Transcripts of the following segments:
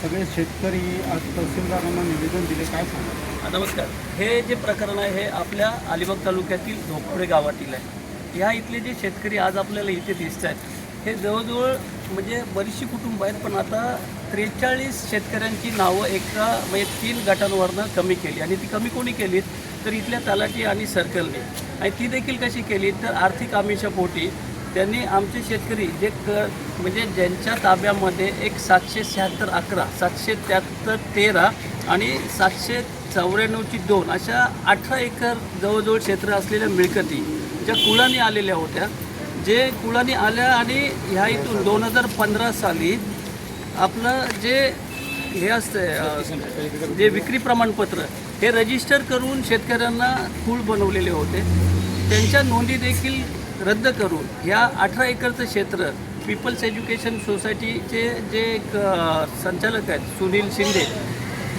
सगळे शेतकरी आज तहसीलदारांना निवेदन दिले, काय सांगा? नमस्कार. हे जे प्रकरण आहे हे आपल्या अलिबाग तालुक्यातील धोपडे गावातील आहे. ह्या इथले जे शेतकरी आज आपल्याला इथे दिसत आहेत हे जवळजवळ म्हणजे बरीचशी कुटुंब आहेत, पण आता 43 शेतकऱ्यांची नावं एका म्हणजे 3 गटांवरनं कमी केली. आणि ती कमी कोणी केलीत तर इथल्या तलाठी आणि सर्कलने. आणि ती देखील कशी केली तर आर्थिक आमिषापोटी त्यांनी आमचे शेतकरी जे म्हणजे ज्यांच्या ताब्यामध्ये एक 776 773 आणि 794ची 2 अशा 18 एकर जवळजवळ क्षेत्र असलेल्या मिळकती ज्या कुळाने आलेल्या होत्या, जे कुळाने आल्या आणि ह्या इथून 2015 साली आपलं जे हे असतं जे विक्री प्रमाणपत्र हे रजिस्टर करून शेतकऱ्यांना कुळ बनवलेले होते, त्यांच्या नोंदी देखील रद्द करून ह्या 18 एकरचं क्षेत्र पीपल्स एज्युकेशन सोसायटीचे जे एक संचालक आहेत सुनील शिंदे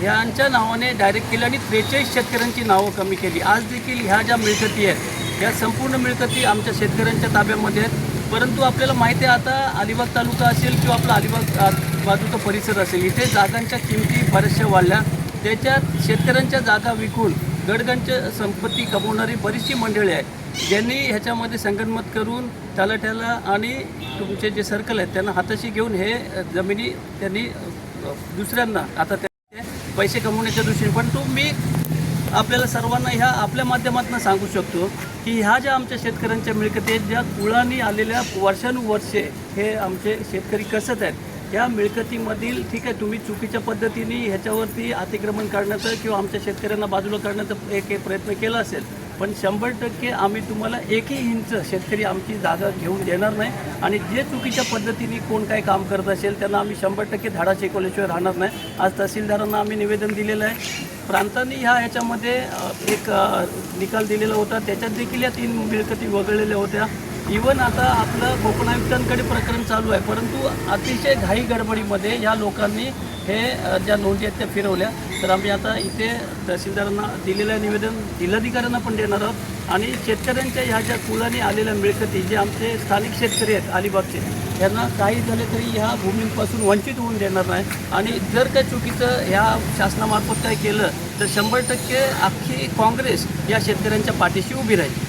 ह्यांच्या नावाने डायरेक्ट केलं आणि 43 शेतकऱ्यांची नावं कमी केली. आज देखील ह्या ज्या मिळकती आहेत ह्या संपूर्ण मिळकती आमच्या शेतकऱ्यांच्या ताब्यामध्ये आहेत. परंतु आपल्याला माहिती आहे आता अलिबाग तालुका असेल किंवा आपला अलिबाग बाजूचा परिसर असेल, इथे जागांच्या किमती बऱ्याचशा वाढल्या. त्याच्यात शेतकऱ्यांच्या जागा विकून गडगंज संपत्ती कमवणारी बरीचशी मंडळी आहे, ज्यांनी ह्याच्यामध्ये संगनमत करून तलाठ्याला आणि तुमचे जे सर्कल आहेत त्यांना हाताशी घेऊन हे जमिनी त्यांनी दुसऱ्यांना आता ते पैसे कमवण्याच्या दृष्टीने. पण मी आपल्याला सर्वांना ह्या आपल्या माध्यमातून सांगू शकतो की ह्या ज्या आमच्या शेतकऱ्यांच्या मिळकती आहेत ज्या कुळांनी आलेल्या वर्षानुवर्षे हे आमचे शेतकरी कसत आहेत, या मिळकतीमधील ठीक आहे तुम्ही चुकीच्या पद्धतीने ह्याच्यावरती अतिक्रमण करण्याचं किंवा आमच्या शेतकऱ्यांना बाजूला करण्याचा एक प्रयत्न केला असेल, पण 100% आम्ही तुम्हाला एकही इंच शेतकरी आमची जागा घेऊन देणार नाही. आणि जे चुकीच्या पद्धतीने कोण काय काम करत असेल त्यांना आम्ही 100% धाडा शिकवल्याशिवाय राहणार नाही. आज तहसीलदारांना आम्ही निवेदन दिलेलं आहे. प्रांतांनी ह्याच्यामध्ये एक निकाल दिलेला होता, त्याच्यात देखील या 3 मिळकती वगळलेल्या होत्या. इवन आता आपलं कोकण आयुक्तांकडे प्रकरण चालू आहे, परंतु अतिशय घाई गडबडीमध्ये या लोकांनी हे ज्या नोंदी आहेत त्या फिरवल्या. तर आम्ही आता इथे तहसीलदारांना दिलेलं निवेदन जिल्हाधिकाऱ्यांना पण देणार आहोत. आणि शेतकऱ्यांच्या ह्या ज्या कुळाने आलेल्या मिळकती जे आमचे स्थानिक शेतकरी आहेत अलिबागचे, यांना काही झाले तरी ह्या भूमींपासून वंचित होऊन देणार नाही. आणि जर काही चुकीचं ह्या शासनामार्फत काय केलं तर 100% अख्खी काँग्रेस या शेतकऱ्यांच्या पाठीशी उभी राहील.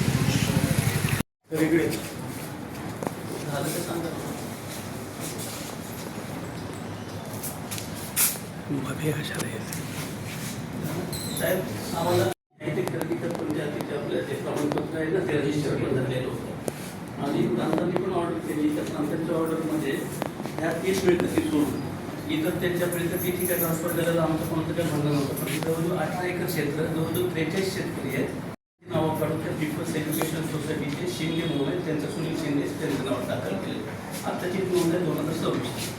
साहेब आम्हाला खरेदी पंचायतीचे आपल्या जे प्रमाणपत्र आहे ना ते रजिस्टर पण झालेलं होतं आणि प्रांतांनी पण ऑर्डर केली. त्या प्रांतांच्या ऑर्डरमध्ये ह्या 30 मिळकती सोडून इतर त्यांच्या मिळकती ठीक आहे ट्रान्सफर करायला आमचं कोणतं काही म्हणणं नव्हतं. पण जवळजवळ 18 एकर क्षेत्र जवळजवळ 43 शेतकरी आहेत. नावं काढून त्या पीपल्स एज्युकेशन सोसायटीचे शिंदे म्हणून आहेत, त्यांचं सुनील शिंदे त्यांचं नाव दाखल केलं. आत्ताची नोंद आहे 2026.